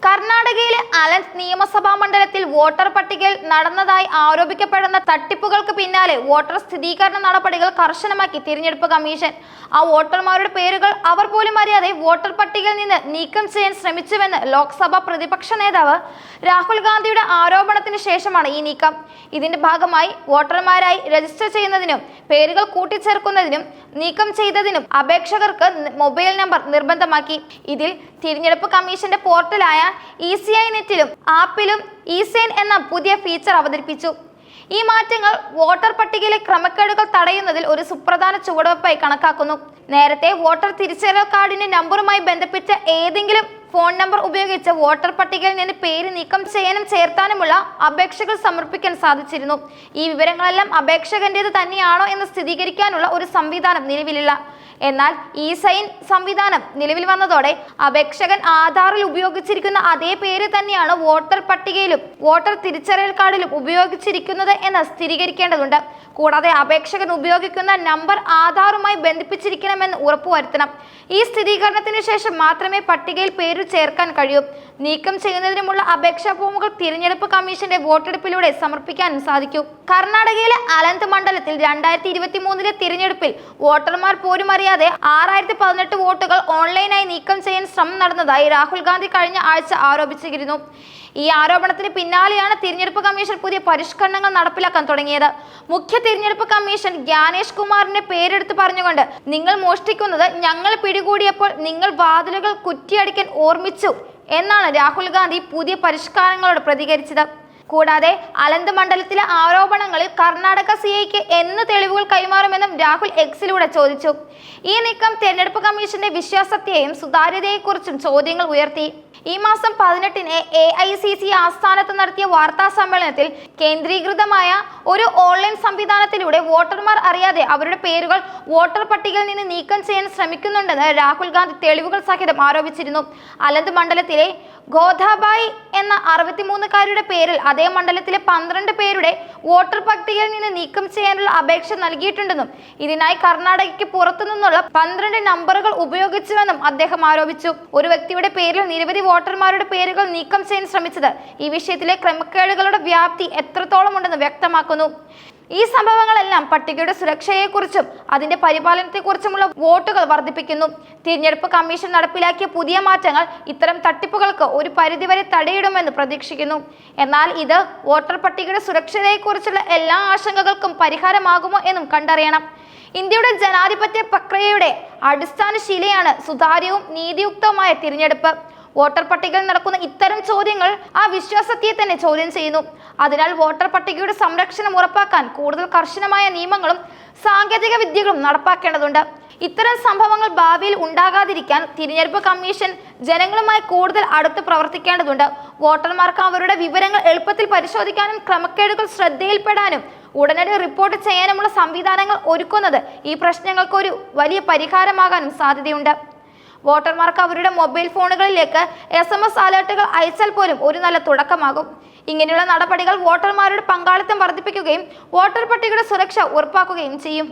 കർണാടകയിലെ അലൻസ് നിയമസഭാ മണ്ഡലത്തിൽ വോട്ടർ പട്ടികയിൽ നടന്നതായി ആരോപിക്കപ്പെടുന്ന തട്ടിപ്പുകൾക്ക് പിന്നാലെ വോട്ടർ സ്ഥിരീകരണ നടപടികൾ കർശനമാക്കി തിരഞ്ഞെടുപ്പ് കമ്മീഷൻ. ആ വോട്ടർമാരുടെ പേരുകൾ അവർ പോലും അറിയാതെ വോട്ടർ പട്ടികയിൽ നിന്ന് നീക്കം ചെയ്യാൻ ശ്രമിച്ചുവെന്ന് ലോക്സഭാ പ്രതിപക്ഷ നേതാവ് രാഹുൽ ഗാന്ധിയുടെ ആരോപണത്തിന് ശേഷമാണ് ഈ നീക്കം. ഇതിന്റെ ഭാഗമായി വോട്ടർമാരായി രജിസ്റ്റർ ചെയ്യുന്നതിനും പേരുകൾ കൂട്ടിച്ചേർക്കുന്നതിനും നീക്കം ചെയ്തതിനും അപേക്ഷകർക്ക് മൊബൈൽ നമ്പർ നിർബന്ധമാക്കി. ഇതിൽ തിരഞ്ഞെടുപ്പ് കമ്മീഷന്റെ പോർട്ടലായ ECI നെറ്റിലും ആപ്പിലും ഇസൈൻ എന്ന പുതിയ ഫീച്ചർ അവതരിപ്പിച്ചു. ഈ മാറ്റങ്ങൾ വോട്ടർ പട്ടികയിലെ ക്രമക്കേടുകൾ തടയുന്നതിൽ ഒരു സുപ്രധാന ചുവടുവയ്പായി കണക്കാക്കുന്നു. നേരത്തെ വോട്ടർ തിരിച്ചറിയൽ കാർഡിന്റെ നമ്പറുമായി ബന്ധപ്പെട്ട ഏതെങ്കിലും ഫോൺ നമ്പർ ഉപയോഗിച്ച് വോട്ടർ പട്ടികയിൽ നിന്ന് പേര് നീക്കം ചെയ്യാനും ചേർത്താനുമുള്ള അപേക്ഷകൾ സമർപ്പിക്കാൻ സാധിച്ചിരുന്നു. ഈ വിവരങ്ങളെല്ലാം അപേക്ഷകന്റേത് തന്നെയാണോ എന്ന് സ്ഥിരീകരിക്കാനുള്ള ഒരു സംവിധാനം നിലവിലില്ല. എന്നാൽ ഇസൈൻ സംവിധാനം നിലവിൽ വന്നതോടെ അപേക്ഷകൻ ആധാറിൽ ഉപയോഗിച്ചിരിക്കുന്ന അതേ പേര് തന്നെയാണ് വോട്ടർ പട്ടികയിലും വോട്ടർ തിരിച്ചറിയൽ കാർഡിലും ഉപയോഗിച്ചിരിക്കുന്നത് എന്ന് സ്ഥിരീകരിക്കേണ്ടതുണ്ട്. കൂടാതെ അപേക്ഷകൻ ഉപയോഗിക്കുന്ന നമ്പർ ആധാറുമായി ബന്ധിപ്പിച്ചിരിക്കണമെന്ന് ഉറപ്പുവരുത്തണം. ഈ സ്ഥിരീകരണത്തിന് ശേഷം മാത്രമേ പട്ടികയിൽ പേര് ചേർക്കാൻ കഴിയൂ. നീക്കം ചെയ്യുന്നതിനുമുള്ള അപേക്ഷാ ഫോമുകൾ തിരഞ്ഞെടുപ്പ് കമ്മീഷന്റെ വോട്ടെടുപ്പിലൂടെ സമർപ്പിക്കാനും സാധിക്കൂ. കർണാടകയിലെ അലന്ത് മണ്ഡലത്തിൽ 2023 തിരഞ്ഞെടുപ്പിൽ വോട്ടർമാർ പോലും അറിയാതെ 6018 വോട്ടുകൾ ഓൺലൈനായി നീക്കം ചെയ്യാൻ ശ്രമം നടന്നതായി രാഹുൽ ഗാന്ധി കഴിഞ്ഞ ആഴ്ച ആരോപിച്ചിരുന്നു. ഈ ആരോപണത്തിന് പിന്നാലെയാണ് തിരഞ്ഞെടുപ്പ് കമ്മീഷൻ പുതിയ പരിഷ്കരണങ്ങൾ നടപ്പിലാക്കാൻ തുടങ്ങിയത്. മുഖ്യ തിരഞ്ഞെടുപ്പ് കമ്മീഷൻ ജ്ഞാനേഷ് കുമാറിന്റെ പേരെടുത്ത് പറഞ്ഞുകൊണ്ട് നിങ്ങൾ മോഷ്ടിക്കുന്നത് ഞങ്ങൾ പിടികൂടിയപ്പോൾ നിങ്ങൾ വാതിലുകൾ കുറ്റിയടിക്കാൻ ഓർമ്മിച്ചു എന്നാണ് രാഹുൽ ഗാന്ധി പുതിയ പരിഷ്കാരങ്ങളോട് പ്രതികരിച്ചത്. കൂടാതെ അലന്ത് മണ്ഡലത്തിലെ ആരോപണങ്ങളിൽ കർണാടക CIക്ക് എന്ന് തെളിവുകൾ കൈമാറുമെന്നും രാഹുൽ എക്സിലൂടെ ചോദിച്ചു. ഈ നീക്കം തെരഞ്ഞെടുപ്പ് കമ്മീഷന്റെ വിശ്വാസ്യതയെയും സുതാര്യതയെക്കുറിച്ചും ചോദ്യങ്ങൾ ഉയർത്തി. ഈ മാസം 18-ന് AICC ആസ്ഥാനത്ത് നടത്തിയ വാർത്താ സമ്മേളനത്തിൽ കേന്ദ്രീകൃതമായ ഒരു ഓൺലൈൻ സംവിധാനത്തിലൂടെ വോട്ടർമാർ അറിയാതെ അവരുടെ പേരുകൾ വോട്ടർ പട്ടികയിൽ നിന്ന് നീക്കം ചെയ്യാൻ ശ്രമിക്കുന്നുണ്ടെന്ന് രാഹുൽ ഗാന്ധി തെളിവുകൾ സഹിതം ആരോപിച്ചിരുന്നു. അലന്ത് മണ്ഡലത്തിലെ ഗോധാബായി എന്ന 63-കാരിയുടെ പേരിൽ അതേ മണ്ഡലത്തിലെ 12 പേരുടെ വോട്ടർ പട്ടികയിൽ നിന്ന് നീക്കം ചെയ്യാനുള്ള അപേക്ഷ നൽകിയിട്ടുണ്ടെന്നും ഇതിനായി കർണാടകയ്ക്ക് പുറത്തു നിന്നുള്ള 12 നമ്പറുകൾ ഉപയോഗിച്ചുവെന്നും അദ്ദേഹം ആരോപിച്ചു. ഒരു വ്യക്തിയുടെ പേരിൽ നിരവധി വോട്ടർമാരുടെ പേരുകൾ നീക്കം ചെയ്യാൻ ശ്രമിച്ചത് ഈ വിഷയത്തിലെ ക്രമക്കേടുകളുടെ വ്യാപ്തി എത്രത്തോളം ഉണ്ടെന്ന് വ്യക്തമാക്കുന്നു. ഈ സംഭവങ്ങളെല്ലാം പട്ടികയുടെ സുരക്ഷയെക്കുറിച്ചും അതിന്റെ പരിപാലനത്തെക്കുറിച്ചുമുള്ള വോട്ടുകൾ വർദ്ധിപ്പിക്കുന്നു. തിരഞ്ഞെടുപ്പ് കമ്മീഷൻ നടപ്പിലാക്കിയ പുതിയ മാറ്റങ്ങൾ ഇത്തരം തട്ടിപ്പുകൾക്ക് ഒരു പരിധിവരെ തടയിടുമെന്ന് പ്രതീക്ഷിക്കുന്നു. എന്നാൽ ഇത് വോട്ടർ പട്ടികയുടെ സുരക്ഷയെക്കുറിച്ചുള്ള എല്ലാ ആശങ്കകൾക്കും പരിഹാരമാകുമോ എന്നും കണ്ടറിയണം. ഇന്ത്യയുടെ ജനാധിപത്യ പ്രക്രിയയുടെ അടിസ്ഥാന ശിലയാണ് സുതാര്യവും നീതിയുക്തവുമായ തിരഞ്ഞെടുപ്പ്. വോട്ടർ പട്ടികയിൽ നടക്കുന്ന ഇത്തരം ചോദ്യങ്ങൾ ആ വിശ്വാസ്യതയെ തന്നെ ചോദ്യം ചെയ്യുന്നു. അതിനാൽ വോട്ടർ പട്ടികയുടെ സംരക്ഷണം ഉറപ്പാക്കാൻ കൂടുതൽ കർശനമായ നിയമങ്ങളും സാങ്കേതിക വിദ്യകളും നടപ്പാക്കേണ്ടതുണ്ട്. ഇത്തരം സംഭവങ്ങൾ ഭാവിയിൽ ഉണ്ടാകാതിരിക്കാൻ തിരഞ്ഞെടുപ്പ് കമ്മീഷൻ ജനങ്ങളുമായി കൂടുതൽ അടുത്ത് പ്രവർത്തിക്കേണ്ടതുണ്ട്. വോട്ടർമാർക്ക് അവരുടെ വിവരങ്ങൾ എളുപ്പത്തിൽ പരിശോധിക്കാനും ക്രമക്കേടുകൾ ശ്രദ്ധയിൽപ്പെടാനും ഉടനടി റിപ്പോർട്ട് ചെയ്യാനുമുള്ള സംവിധാനങ്ങൾ ഒരുക്കുന്നത് ഈ പ്രശ്നങ്ങൾക്ക് ഒരു വലിയ പരിഹാരമാകാനും സാധ്യതയുണ്ട്. വോട്ടർമാർക്ക് അവരുടെ മൊബൈൽ ഫോണുകളിലേക്ക് SMS അലേർട്ടുകൾ അയച്ചാൽ പോലും ഒരു നല്ല തുടക്കമാകും. ഇങ്ങനെയുള്ള നടപടികൾ വോട്ടർമാരുടെ പങ്കാളിത്തം വർദ്ധിപ്പിക്കുകയും വോട്ടർ പട്ടികയുടെ സുരക്ഷ ഉറപ്പാക്കുകയും ചെയ്യും.